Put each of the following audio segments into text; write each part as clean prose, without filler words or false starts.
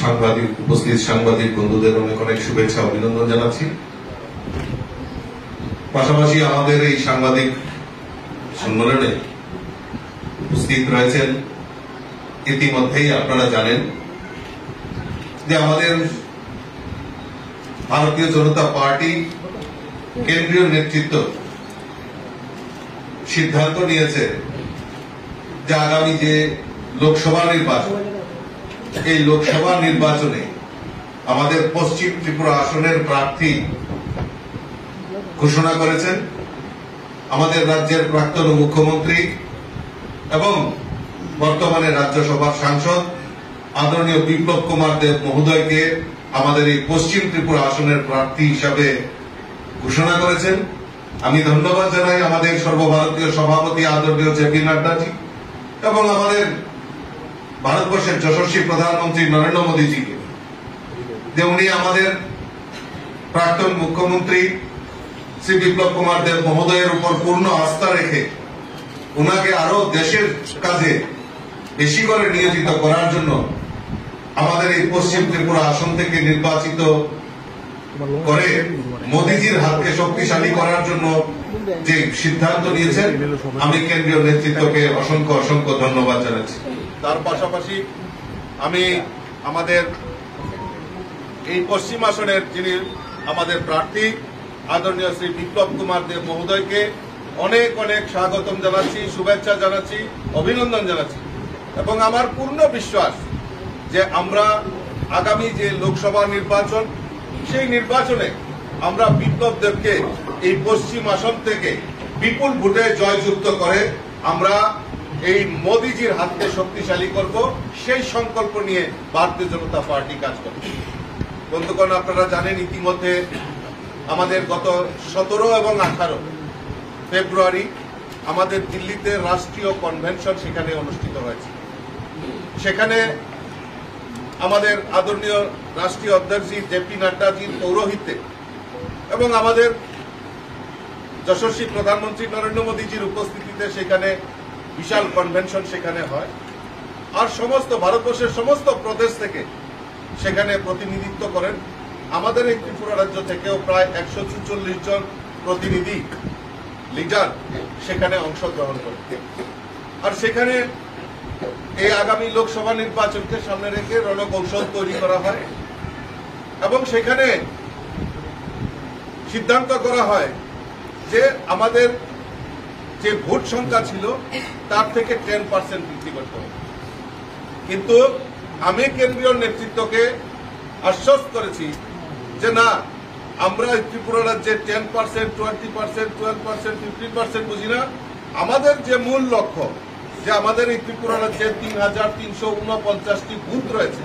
আমাদের উপস্থিত সাংবাদিক বন্ধুদের অনেক অনেক শুভেচ্ছা অভিনন্দন জানাচ্ছি। পাশাপাশি আমাদের এই সাংবাদিক সম্মেলনে উপস্থিত রয়েছেন, ইতিমধ্যেই আপনারা জানেন যে আমাদের ভারতীয় জনতা পার্টি কেন্দ্রীয় নেতৃত্ব সিদ্ধান্ত নিয়েছে যে আগামী যে লোকসভা নির্বাচন, এই লোকসভা নির্বাচনে আমাদের পশ্চিম ত্রিপুরা আসনের প্রার্থী ঘোষণা করেছেন আমাদের রাজ্যের প্রাক্তন মুখ্যমন্ত্রী এবং বর্তমানে রাজ্যসভার সাংসদ আদরণীয় বিপ্লব কুমার দেব মহোদয়কে আমাদের এই পশ্চিম ত্রিপুরা আসনের প্রার্থী হিসাবে ঘোষণা করেছেন। আমি ধন্যবাদ জানাই আমাদের সর্বভারতীয় সভাপতি আদরণীয় জেপি নাড্ডাজি এবং আমাদের ভারতবর্ষের যশস্বী প্রধানমন্ত্রী নরেন্দ্র মোদীজিকে, যে উনি আমাদের প্রাক্তন মুখ্যমন্ত্রী শ্রী বিপ্লব কুমার দেব মহোদয়ের উপর পূর্ণ আস্থা রেখে ওনাকে আরো দেশের কাজে বেশি করে নিয়োজিত করার জন্য আমাদের এই পশ্চিম ত্রিপুরা আসন থেকে নির্বাচিত করে মোদীজির হাতকে শক্তিশালী করার জন্য যে সিদ্ধান্ত নিয়েছেন, আমি কেন্দ্রীয় নেতৃত্বকে অসংখ্য অসংখ্য ধন্যবাদ জানাচ্ছি। তার পাশাপাশি আমি আমাদের এই পশ্চিম আসনের যিনি আমাদের প্রার্থী আদরণীয় শ্রী বিপ্লব কুমার দেব মহোদয়কে অনেক অনেক স্বাগতম জানাচ্ছি, শুভেচ্ছা জানাচ্ছি, অভিনন্দন জানাচ্ছি এবং আমার পূর্ণ বিশ্বাস যে আমরা আগামী যে লোকসভা নির্বাচন, সেই নির্বাচনে আমরা বিপ্লব দেবকে এই পশ্চিম আসন থেকে বিপুল ভোটে জয়যুক্ত করে আমরা এই মোদীজির হাতকে শক্তিশালী করব, সেই সংকল্প নিয়ে ভারতীয় জনতা পার্টি কাজ করবে। বন্ধুগণ, আপনারা জানেন ইতিমধ্যে আমাদের গত 17 এবং 18 ফেব্রুয়ারি আমাদের দিল্লিতে রাষ্ট্রীয় কনভেনশন সেখানে অনুষ্ঠিত হয়েছে। সেখানে আমাদের আদরণীয় রাষ্ট্রীয় অধ্যক্ষ জেপি নাড্ডাজির পৌরোহিত্যে এবং আমাদের যশস্বী প্রধানমন্ত্রী নরেন্দ্র মোদীজির উপস্থিতিতে সেখানে বিশাল কনভেনশন সেখানে হয়। আর সমস্ত ভারতবর্ষের সমস্ত প্রদেশ থেকে সেখানে প্রতিনিধিত্ব করেন আমাদের এই ত্রিপুরা রাজ্য থেকেও প্রায় 144 জন প্রতিনিধি লিডার সেখানে অংশগ্রহণ করেন। আর সেখানে এই আগামী লোকসভা নির্বাচনকে সামনে রেখে রণকৌশল তৈরি করা হয় এবং সেখানে সিদ্ধান্ত করা হয় যে আমাদের যে ভোট সংখ্যা ছিল তার থেকে 10% বৃদ্ধি করতে হবে। কিন্তু আমি কেন্দ্রীয় নেতৃত্বকে আশ্বস্ত করেছি যে না, আমরা ত্রিপুরা রাজ্যে 10%, 20%, 12%, 15% বুঝি না। আমাদের যে মূল লক্ষ্য যে আমাদের এই ত্রিপুরা রাজ্যে 3349টি বুথ রয়েছে,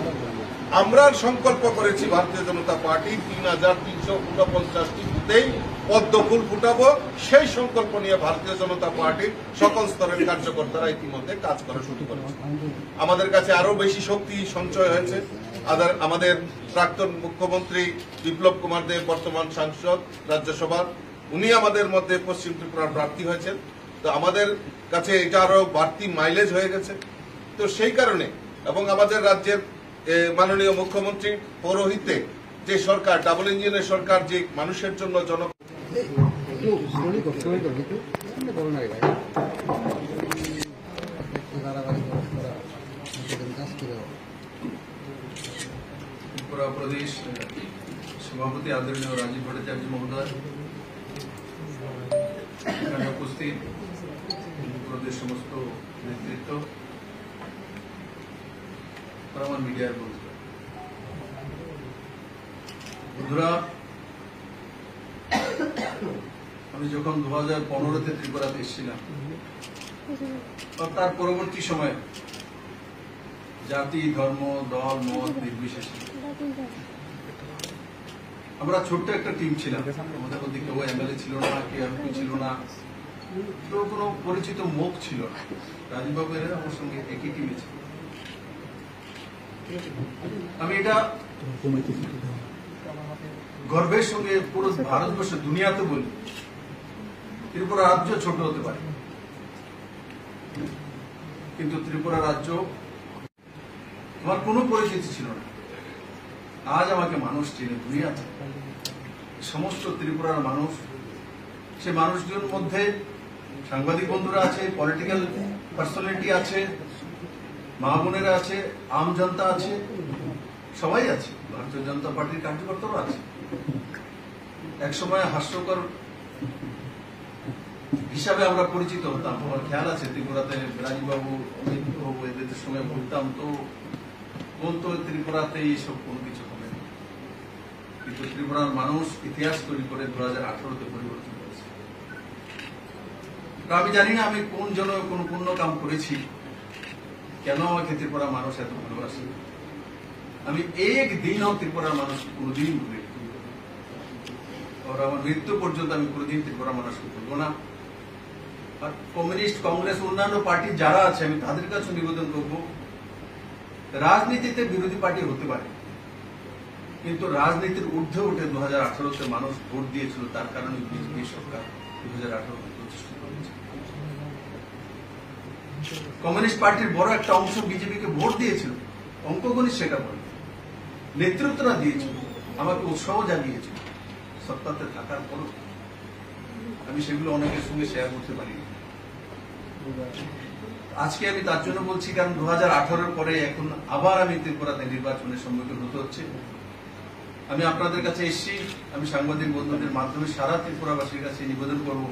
আমরা সংকল্প করেছি ভারতীয় জনতা পার্টি 3349টি বুথেই পদ্মফুল ফুটাবো। সেই সংকল্প নিয়ে ভারতীয় জনতা পার্টির সকল স্তরের কার্যকর্তারা ইতিমধ্যে কাজ করা শুরু করেছে। আমাদের কাছে আরো বেশি শক্তি সঞ্চয় হয়েছে। আমাদের প্রাক্তন মুখ্যমন্ত্রী বিপ্লব কুমার দেব বর্তমান সাংসদ রাজ্যসভার, উনি আমাদের মধ্যে পশ্চিম ত্রিপুরার প্রার্থী হয়েছেন। তো আমাদের কাছে এটা আরো বাড়তি মাইলেজ হয়ে গেছে। তো সেই কারণে এবং আমাদের রাজ্যের মাননীয় মুখ্যমন্ত্রী পৌরোহিত্যে যে সরকার, ডাবল ইঞ্জিনের সরকার, যে মানুষের জন্য ত্রিপুরা প্রদেশ সভাপতি আদরণীয় রাজীব ভট্টাচার্য মহোদয়, এখানে উপস্থিত প্রদেশ সমস্ত নেতৃত্ব, আমার মিডিয়ার বন্ধুরা, আমি যখন 2015-তে ত্রিপুরাতে এসেছিলাম, তার পরবর্তী সময়ে জাতি, ধর্ম, দল, মত নির্বিশেষে আমরা ছোট্ট একটা টিম ছিলাম। আমাদের মধ্যে কেউ এমএলএ ছিল না, কেউ এমপি ছিল না, কেউ কোনো পরিচিত মুখ ছিল না। রাজীববাবু এরা আমার সঙ্গে একই টিমে ছিল। আমি এটা গর্বের সঙ্গে পুরো ভারতবর্ষ, দুনিয়াতে বলি, ত্রিপুরা রাজ্য ছোট হতে পারে, কিন্তু ত্রিপুরা রাজ্য আমার কোনো পরিচিতি ছিল না। আজ আমাকে মানুষ চিনে, দুনিয়া চিনে। সমস্ত ত্রিপুরার মানুষ, সে মানুষদের মধ্যে সাংবাদিক বন্ধুরা আছে, পলিটিক্যাল পার্সোনালিটি আছে, মা বোনেরা আছে, আম জনতা আছে, সবাই আছে। ভারতীয় জনতা পার্টির কার্যকর্তারা আছে। একসময় হাস্যকর হিসাবে আমরা পরিচিত হতাম। আমার খেয়াল আছে ত্রিপুরাতে রাজীববাবু, অমিত বাবু এদের সঙ্গে ঘুরতাম, তো বলতো ত্রিপুরাতে এইসব কোনো কিছু হবে না। কিন্তু ত্রিপুরার মানুষ ইতিহাস তৈরি করে 2018-তে পরিবর্তন করেছে। আমি জানি না আমি কোন জন্য কোন পুণ্য কাম করেছি, কেন আমাকে ত্রিপুরা মানুষ এত ভালোবাসে। আমি একদিনও ত্রিপুরার মানুষ কোনোদিন ভুলি, আর আমার মৃত্যু পর্যন্ত আমি কোনোদিন ত্রিপুরা মানুষকে ভুলবো না। আর কমিউনিস্ট, কংগ্রেস, অন্যান্য পার্টি যারা আছে, আমি তাদের কাছে নিবেদন করব, রাজনীতিতে বিরোধী পার্টি হতে পারে, কিন্তু রাজনীতির ঊর্ধ্বে উঠে 2018-তে মানুষ ভোট দিয়েছিল, তার কারণে বিজেপি সরকার 2018-তে প্রতিষ্ঠিত হয়েছে। কমিউনিস্ট পার্টির বড় একটা অংশ বিজেপিকে ভোট দিয়েছিল, অঙ্কগণিত সেটা বলে, নেতৃত্বরা দিয়েছিল, আমাকে উৎসাহ জাগিয়েছিল। সত্তাতে থাকার পরও আমি সেগুলো অনেকের সঙ্গে শেয়ার করতে পারিনি। আজকে আমি তার জন্য বলছি, কারণ 2018-এর পরে এখন আবার আমি ত্রিপুরাতে নির্বাচনের সম্মুখীন হতে হচ্ছে। আমি আপনাদের কাছে এসেছি, আমি সাংবাদিক বন্ধুদের মাধ্যমে সারা ত্রিপুরাবাসীর কাছে নিবেদন করব,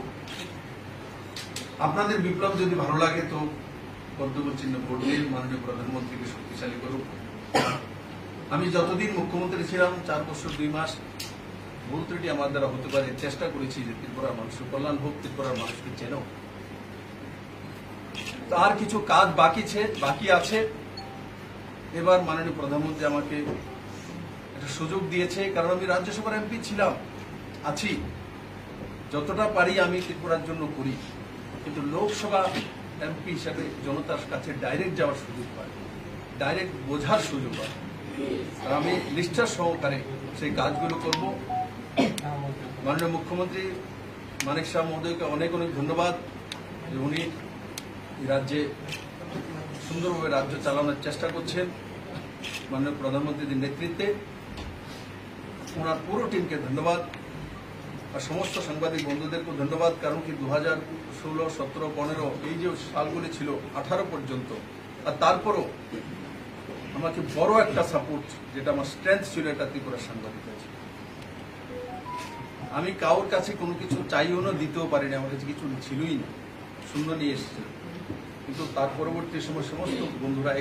আপনাদের বিপ্লব যদি ভালো লাগে তো পদ্মফুল চিহ্ন ভোট দিয়ে মাননীয় প্রধানমন্ত্রীকে শক্তিশালী করুন। আমি যতদিন মুখ্যমন্ত্রী ছিলাম, 4 বছর 2 মাস, ভুল ত্রুটি আমার দ্বারা হতে পারে, চেষ্টা করেছি যে ত্রিপুরার মানুষের কল্যাণ হোক, ত্রিপুরার মানুষকে চেনো। তার কিছু কাজ বাকি আছে। এবার মাননীয় প্রধানমন্ত্রী আমাকে একটা সুযোগ দিয়েছে, কারণ আমি রাজ্যসভার এমপি ছিলাম, আছি, যতটা পারি আমি ত্রিপুরার জন্য করি, কিন্তু লোকসভা এমপি হিসাবে জনতার কাছে ডাইরেক্ট যাওয়ার সুযোগ পাই, ডাইরেক্ট বোঝার সুযোগ পাই। আর আমি নিষ্ঠার সহকারে সেই কাজগুলো করব। মাননীয় মুখ্যমন্ত্রী মানিক শাহ মহোদয়কে অনেক অনেক ধন্যবাদ যে উনি রাজ্যে সুন্দরভাবে রাজ্য চালানোর চেষ্টা করছেন। মাননীয় প্রধানমন্ত্রীর নেতৃত্বে ওনার পুরো টিমকে ধন্যবাদ, আর সমস্ত সাংবাদিক বন্ধুদেরকে ধন্যবাদ। কারণ কি 2016, 17, 15 এই যে সালগুলি ছিল, 18 পর্যন্ত, আর তারপরও আমাকে বড় একটা সাপোর্ট, যেটা আমার স্ট্রেংথ ছিল, এটা ত্রিপুরার সাংবাদিকরা ছিল। আমি কারোর কাছে কোনো কিছু চাইও না, দিতেও পারিনি, আমার কাছে কিছু ছিলই না, শূন্য নিয়ে এসেছিল। কিন্তু তার পরবর্তী সময় সমস্ত বন্ধুরা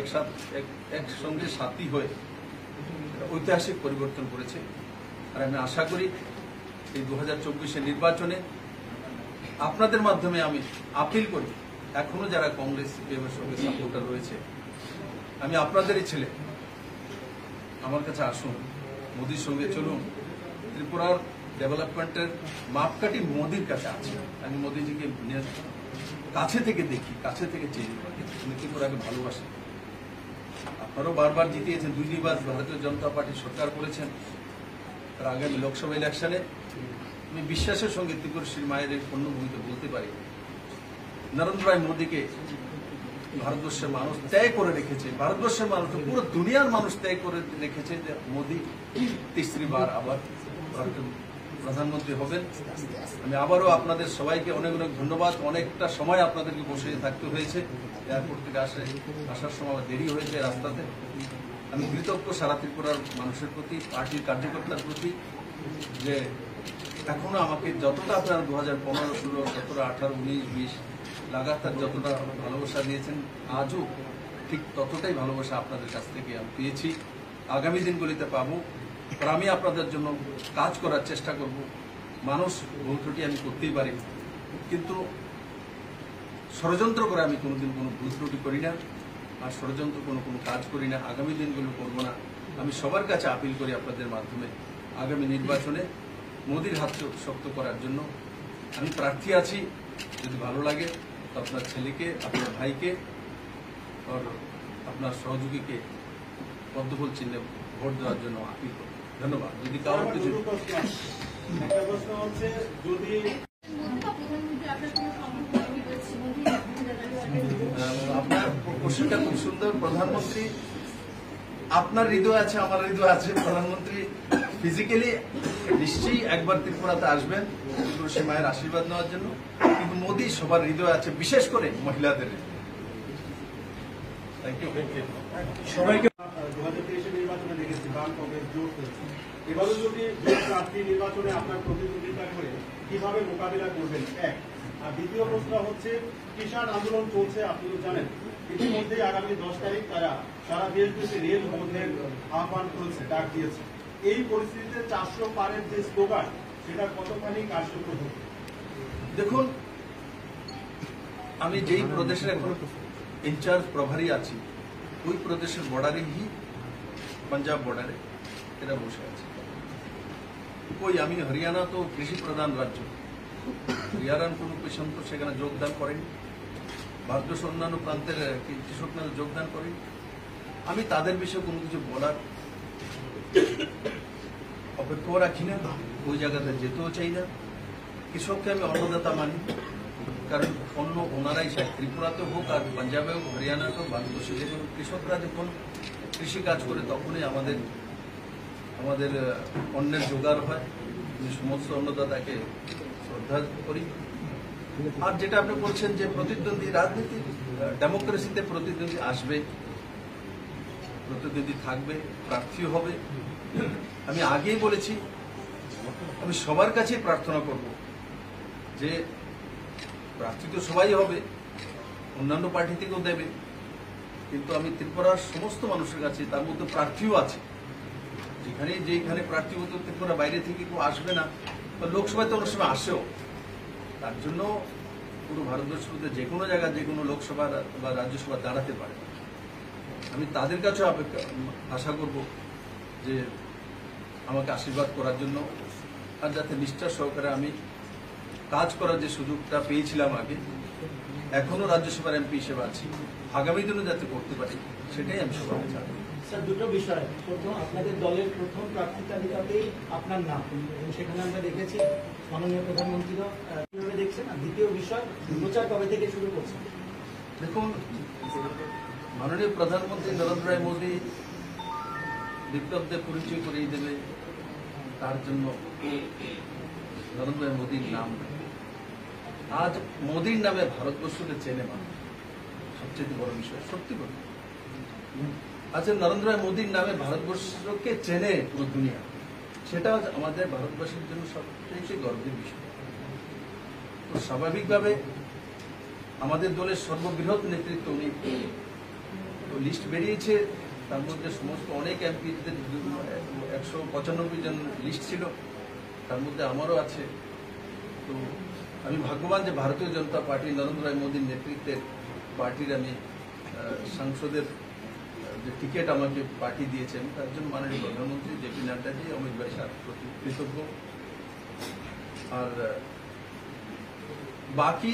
একসঙ্গে সাথী হয়ে ঐতিহাসিক পরিবর্তন করেছে। আর আমি আশা করি এই 2024-এর নির্বাচনে আপনাদের মাধ্যমে আমি আপিল করি, এখনো যারা কংগ্রেস সিপিএমের সঙ্গে সাপোর্টার রয়েছে, আমি আপনাদেরই ছেলে, আমার কাছে আসুন, মোদির সঙ্গে চলুন। ত্রিপুরার ডেভেলপমেন্টের মাপকাঠি মোদির কাছে আছে। আমি মোদিজিকে কাছে থেকে দেখি, কাছে থেকে চিনি, উনি ত্রিপুরাকে ভালোবাসেন। আপনারাও বারবার জিতিয়েছেন, 2বার ভারতীয় জনতা পার্টি সরকার করেছেন। আর আগামী লোকসভা ইলেকশনে আমি বিশ্বাসের সঙ্গে ত্রিপুরাশ্রী মায়ের এই পূর্ণভূমিতে বলতে পারি, নরেন্দ্র ভাই মোদীকে ভারতবর্ষের মানুষ ত্যাগ করে রেখেছে, ভারতবর্ষের মানুষ, পুরো দুনিয়ার মানুষ ত্যাগ করে রেখেছে যে মোদী 3রি বার আবার ভারতের প্রধানমন্ত্রী হবেন। আমি আবারও আপনাদের সবাইকে অনেক অনেক ধন্যবাদ। অনেকটা সময় আপনাদেরকে বসে থাকতে হয়েছে, এয়ারপোর্ট থেকে আসার সময় দেরি হয়েছে রাস্তাতে। আমি কৃতজ্ঞ সারা ত্রিপুরার মানুষের প্রতি, পার্টির কার্যকর্তার প্রতি, যে এখনো আমাকে যতটা আপনারা 2015, 16, 17, 18, 19, 20 লাগাতার যতটা ভালোবাসা দিয়েছেন, আজও ঠিক ততটাই ভালোবাসা আপনাদের কাছ থেকে আমি পেয়েছি, আগামী দিনগুলিতে পাবো। আর আমি আপনাদের জন্য কাজ করার চেষ্টা করব। মানুষ ভুল ত্রুটি আমি করতেই পারি, কিন্তু ষড়যন্ত্র করে আমি কোনোদিন কোনো ভুল ত্রুটি করি না, আর ষড়যন্ত্র কোনো কাজ করি না, আগামী দিনগুলো করবো না। আমি সবার কাছে আপিল করি আপনাদের মাধ্যমে, আগামী নির্বাচনে মোদির হাত শক্ত করার জন্য আমি প্রার্থী আছি। যদি ভালো লাগে তো আপনার ছেলেকে, আপনার ভাইকে আর আপনার সহযোগীকে পদ্মফুল চিহ্নে ভোট দেওয়ার জন্য আপিল করি। ধন্যবাদ। যদি কারোর কিছু আপনার কোশ্চেনটা খুব সুন্দর। প্রধানমন্ত্রী আপনার হৃদয় আছে, আমার হৃদয় আছে। প্রধানমন্ত্রী ফিজিক্যালি নিশ্চয়ই একবার ত্রিপুরাতে আসবেন তুলসী মায়ের আশীর্বাদ নেওয়ার জন্য, কিন্তু মোদী সবার হৃদয় আছে, বিশেষ করে মহিলাদের। Thank you. সবাইকে 2023 নির্বাচনে দেখেছি বাম কংগ্রেস জোট হয়েছে। এবারে যদি প্রার্থী নির্বাচনে আপনার প্রতিদ্বন্দ্বিতা করে কিভাবে মোকাবিলা করবেন, এক। আর দ্বিতীয় প্রশ্ন হচ্ছে, কিষাণ আন্দোলন চলছে, আপনি তো জানেন। ইতিমধ্যেই আগামী 10 তারিখ তারা সারা দেশব্যাপী রেল বন্ধের আহ্বান করেছে, ডাক দিয়েছে। এই পরিস্থিতিতে 400 পারের যে স্লোগান, সেটা কতখানি কার্যকর হবে? দেখুন, আমি যেই প্রদেশের এখন ইনচার্জ প্রভারী আছি, ওই প্রদেশের বর্ডারেই পাঞ্জাব বর্ডারে এরা বসে আছে। কই আমি হরিয়ানা তো কৃষি প্রধান রাজ্য, হরিয়ানার কোন কৃষক তো সেখানে যোগদান করেনি, ভারতবর্ষের অন্যান্য প্রান্তের কৃষকরা যোগদান করেনি। আমি তাদের বিষয়ে কোনো কিছু বলার অপেক্ষাও রাখি না, ওই জায়গাতে যেতেও চাই না। কৃষককে আমি অন্নদাতা মানি, কারণ অন্য ওনারাই চায়, ত্রিপুরাতে হোক আর পাঞ্জাবে হোক, হরিয়ানাতে হোক, ভারতবর্ষে যে কোনো কৃষকরা যখন কৃষি কাজ করে তখনই আমাদের অন্যের জোগাড় হয়। আমি সমস্ত অন্নদাতাকে শ্রদ্ধা করি। আর যেটা আপনি বলছেন যে প্রতিদ্বন্দ্বী, রাজনীতি ডেমোক্রেসিতে প্রতিদ্বন্দ্বী আসবে, প্রতিদ্বন্দ্বী থাকবে, প্রার্থী হবে। আমি আগেই বলেছি, আমি সবার কাছেই প্রার্থনা করব যে প্রার্থী তো সবাই হবে, অন্যান্য পার্টি থেকেও দেবে, কিন্তু আমি ত্রিপুরার সমস্ত মানুষের কাছে, তার মধ্যে প্রার্থীও আছে, যেখানে প্রার্থী হতো ত্রিপুরা বাইরে থেকে কেউ আসবে না, লোকসভায় তো অনেক সময় আসেও, তার জন্য পুরো ভারতবর্ষের মধ্যে যে কোনো জায়গায় যে কোনো লোকসভা বা রাজ্যসভা দাঁড়াতে পারে। আমি তাদের কাছেও আশা করব যে আমাকে আশীর্বাদ করার জন্য, আর যাতে নিষ্ঠার সহকারে আমি কাজ করার যে সুযোগটা পেয়েছিলাম আগে, এখনো রাজ্যসভার এমপি হিসেবে আছি, আগামী দিনে যাতে করতে পারি, সেটাই আমি সবাইকে চাই। স্যার, দুটো বিষয়। প্রথম, আপনাদের দলের প্রথম প্রার্থী তালিকাতেই আপনার নাম, এবং সেখানে আমরা দেখেছি মাননীয় প্রধানমন্ত্রীও কিভাবে দেখছেন। আর দ্বিতীয় বিষয়, প্রচার কবে থেকে শুরু করছেন? দেখুন, মাননীয় প্রধানমন্ত্রী নরেন্দ্র ভাই মোদী বিপ্লবদের পরিচয় করিয়ে দেবে, তার জন্য নরেন্দ্র ভাই মোদীর নাম। আজ মোদীর নামে ভারতবর্ষকে চেনে মানুষ, সবচেয়ে বড় বিষয়। সত্যি কথা, আচ্ছা, নরেন্দ্র ভাই মোদীর নামে ভারতবর্ষকে চেনে পুরো দুনিয়া, সেটা আমাদের ভারতবর্ষের জন্য সবচেয়ে গর্বের বিষয়। তো স্বাভাবিকভাবে আমাদের দলের সর্ববৃহৎ নেতৃত্ব উনি, লিস্ট বেরিয়েছে, তার মধ্যে সমস্ত অনেক এমপিদের 195 জন লিস্ট ছিল, তার মধ্যে আমারও আছে। তো আমি ভাগ্যবান যে ভারতীয় জনতা পার্টি, নরেন্দ্র ভাই মোদীর নেতৃত্বের পার্টির আমি সাংসদের যে টিকিট আমাকে পার্টি দিয়েছেন, তার জন্য মাননীয় প্রধানমন্ত্রী জেপি নাড্ডাজি, অমিত ভাই শাহর প্রতি কৃতজ্ঞ। আর বাকি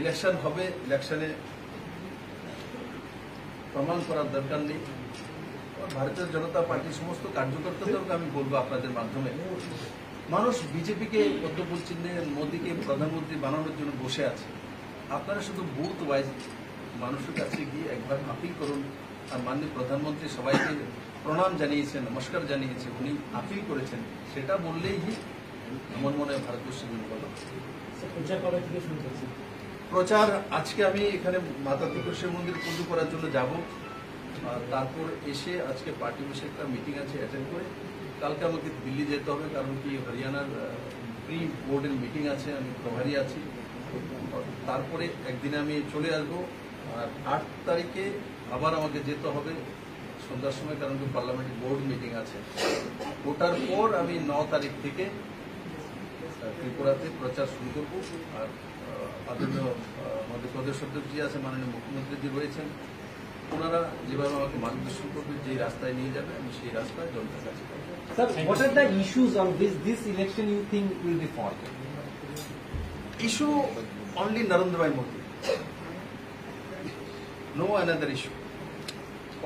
ইলেকশন হবে, ইলেকশনে প্রমাণ করার দরকার নেই। ভারতীয় জনতা পার্টির সমস্ত কার্যকর্তাদেরকে আমি বলবো আপনাদের মাধ্যমে, মানুষ বিজেপিকে পদ্মফুল চিহ্নে মোদীকে প্রধানমন্ত্রী বানানোর জন্য বসে আছে। আপনারা শুধু বুথ ওয়াইজ মানুষের কাছে গিয়ে একবার আপিল করুন। আর মাননীয় প্রধানমন্ত্রী সবাইকে প্রণাম জানিয়েছেন, নমস্কার জানিয়েছেন, উনি আপিল করেছেন, সেটা বললেই আমার মনে হয় ভারতবর্ষের জন্য ভালো। প্রচার কবে থেকে শুরু করছেন? প্রচার আজকে আমি এখানে মাতা ত্রিপুরেশ্বরী মন্দির পুজো করার জন্য যাব, আর তারপর এসে আজকে পার্টি বসে একটা মিটিং আছে অ্যাটেন্ড করে, কালকে আমাকে দিল্লি যেতে হবে, কারণ কি হরিয়ানার প্রি বোর্ডের মিটিং আছে, আমি প্রভারী আছি। তারপরে একদিনে আমি চলে আসবো, আর 8 তারিখে আবার আমাকে যেতে হবে সন্ধ্যার সময়, কারণ কি পার্লামেন্টের বোর্ড মিটিং আছে। ওটার পর আমি 9 তারিখ থেকে ত্রিপুরাতে প্রচার শুরু করবো। আর আদরণীয় আমাদের প্রদেশ অধ্যক্ষজি আছে, মাননীয় মুখ্যমন্ত্রীজি রয়েছেন, ওনারা যেভাবে আমাকে মার্গদর্শন করবে, যে রাস্তায় নিয়ে যাবে আমি সেই রাস্তায় জনতার কাছে যাবো। Sir, what are the issues on this election you think will be fought? Issue only Narendra Bhai Modi. No another issue.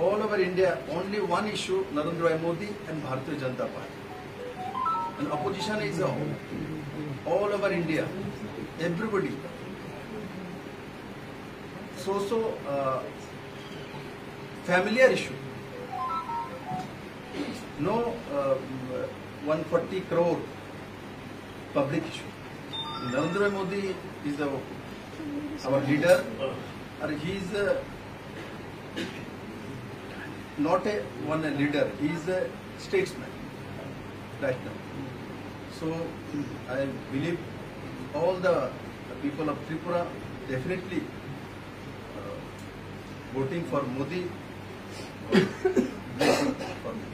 All over India, only one issue, Narendra Bhai Modi and Bharatiya Janata Party. And opposition is all over India. Everybody. familiar issue. No 140 crore public issue. Narendra Modi is our leader, and he is not a leader, he is a statesman right now. So I believe all the people of Tripura definitely voting for Modi blessing for me.